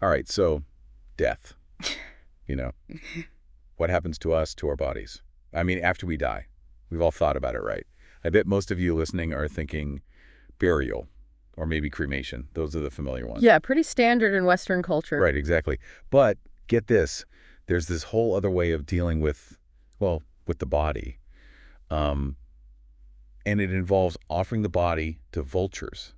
All right, so death, you know, what happens to us, to our bodies? I mean, after we die, we've all thought about it, right? I bet most of you listening are thinking burial or maybe cremation. Those are the familiar ones. Yeah, pretty standard in Western culture. Right, exactly. But get this, there's this whole other way of dealing with, well, with the body. Um, and it involves offering the body to vultures.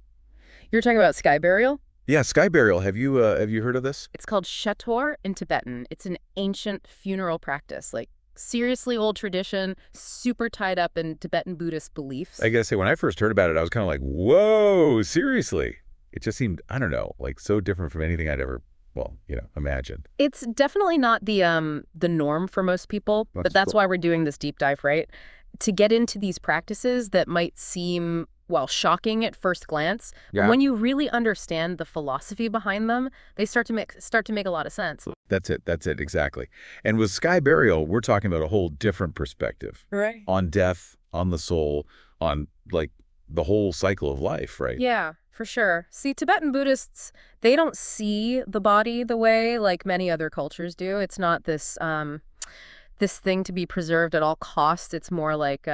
You're talking about sky burial? Yeah, sky burial. Have you heard of this? It's called shator in Tibetan. It's an ancient funeral practice, like seriously old tradition, super tied up in Tibetan Buddhist beliefs. I gotta say, when I first heard about it, I was kind of like, whoa, seriously? It just seemed, I don't know, like so different from anything I'd ever, well, imagined. It's definitely not the norm for most people, but that's why we're doing this deep dive, right? To get into these practices that might seem, well, shocking at first glance, but when you really understand the philosophy behind them, they start to make a lot of sense. That's it, exactly. And with sky burial, we're talking about a whole different perspective. Right. On death, on the soul, on, like, the whole cycle of life, right? Yeah, for sure. See, Tibetan Buddhists, they don't see the body the way like many other cultures do. It's not this thing to be preserved at all costs. It's more like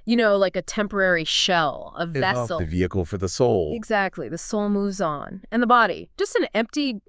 like a temporary shell, a vessel. The vehicle for the soul. Exactly. The soul moves on. And the body, just an empty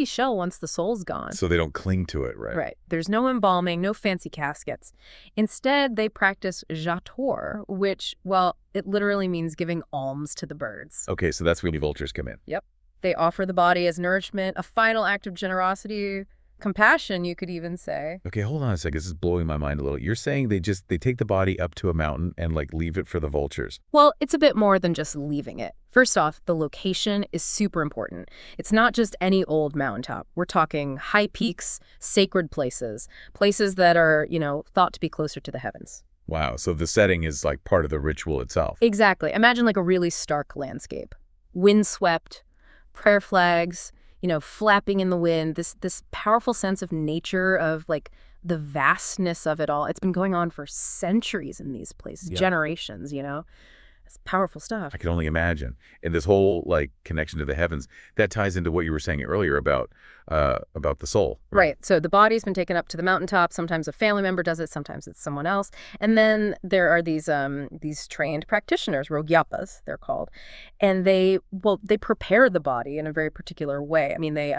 shell once the soul's gone. So they don't cling to it, right? Right. There's no embalming, no fancy caskets. Instead, they practice jator, which, well, it literally means giving alms to the birds. Okay, so that's where the vultures come in. Yep. They offer the body as nourishment, a final act of generosity, compassion, you could even say. Okay, hold on a second. This is blowing my mind a little. You're saying they take the body up to a mountain and like leave it for the vultures. Well, it's a bit more than just leaving it. First off, the location is super important. It's not just any old mountaintop. We're talking high peaks, sacred places that are, thought to be closer to the heavens. Wow, so the setting is like part of the ritual itself. Exactly. Imagine like a really stark landscape. Windswept, prayer flags, flapping in the wind, this powerful sense of nature, of like the vastness of it all. It's been going on for centuries in these places, generations, It's powerful stuff. I can only imagine. And this whole like connection to the heavens, that ties into what you were saying earlier about the soul. Right. So the body's been taken up to the mountaintop. Sometimes a family member does it, sometimes it's someone else. And then there are these trained practitioners, rogyapas, they're called. And they prepare the body in a very particular way. I mean, they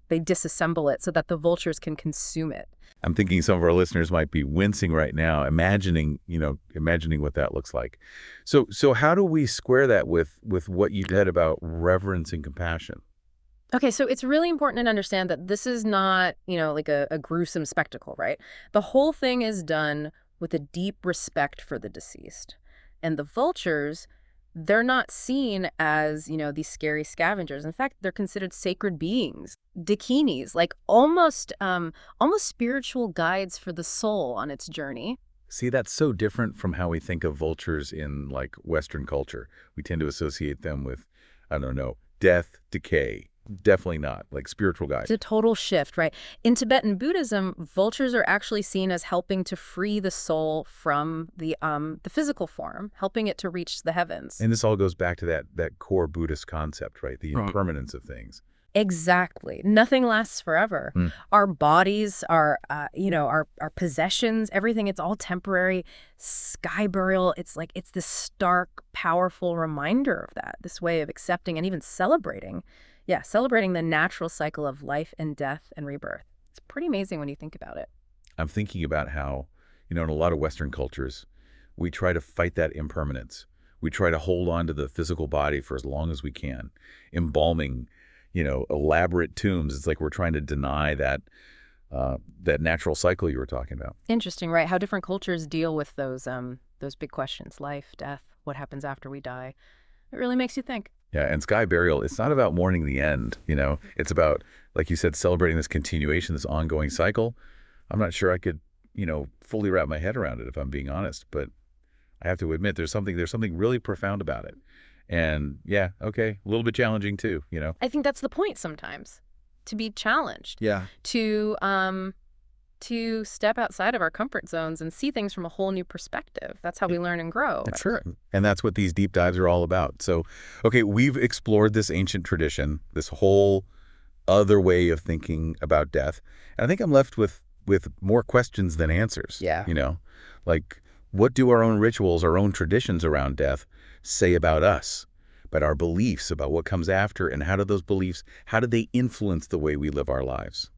disassemble it so that the vultures can consume it. I'm thinking some of our listeners might be wincing right now, imagining what that looks like. So how do we square that with what you said about reverence and compassion? Okay, so it's really important to understand that this is not, like a gruesome spectacle, right? The whole thing is done with a deep respect for the deceased. And the vultures, they're not seen as, these scary scavengers. In fact, they're considered sacred beings, dakinis, like almost spiritual guides for the soul on its journey. See, that's so different from how we think of vultures in like Western culture. We tend to associate them with, I don't know, death, decay. Definitely not, like spiritual guides. It's a total shift, right? In Tibetan Buddhism, vultures are actually seen as helping to free the soul from the physical form, helping it to reach the heavens. And this all goes back to that core Buddhist concept, right? The impermanence of things. Exactly. Nothing lasts forever. Our bodies, our possessions, everything, it's all temporary. Sky burial, it's this stark, powerful reminder of that, this way of accepting and even celebrating. Yeah, celebrating the natural cycle of life and death and rebirth. It's pretty amazing when you think about it. I'm thinking about how, in a lot of Western cultures, we try to fight that impermanence. We try to hold on to the physical body for as long as we can. Embalming, elaborate tombs. It's like we're trying to deny that natural cycle you were talking about. Interesting, right? How different cultures deal with those big questions: life, death, what happens after we die. It really makes you think. Yeah, and sky burial, it's not about mourning the end, It's about, like you said, celebrating this continuation, this ongoing cycle. I'm not sure I could, fully wrap my head around it, if I'm being honest, but I have to admit there's something really profound about it. And yeah, okay, a little bit challenging too, I think that's the point sometimes, to be challenged. Yeah. To to step outside of our comfort zones and see things from a whole new perspective. That's how we learn and grow. Sure. And that's what these deep dives are all about. So, okay, we've explored this ancient tradition, this whole other way of thinking about death. And I think I'm left with more questions than answers. Yeah. Like, what do our own rituals, our own traditions around death say about us, about our beliefs, about what comes after, and how do those beliefs, how do they influence the way we live our lives?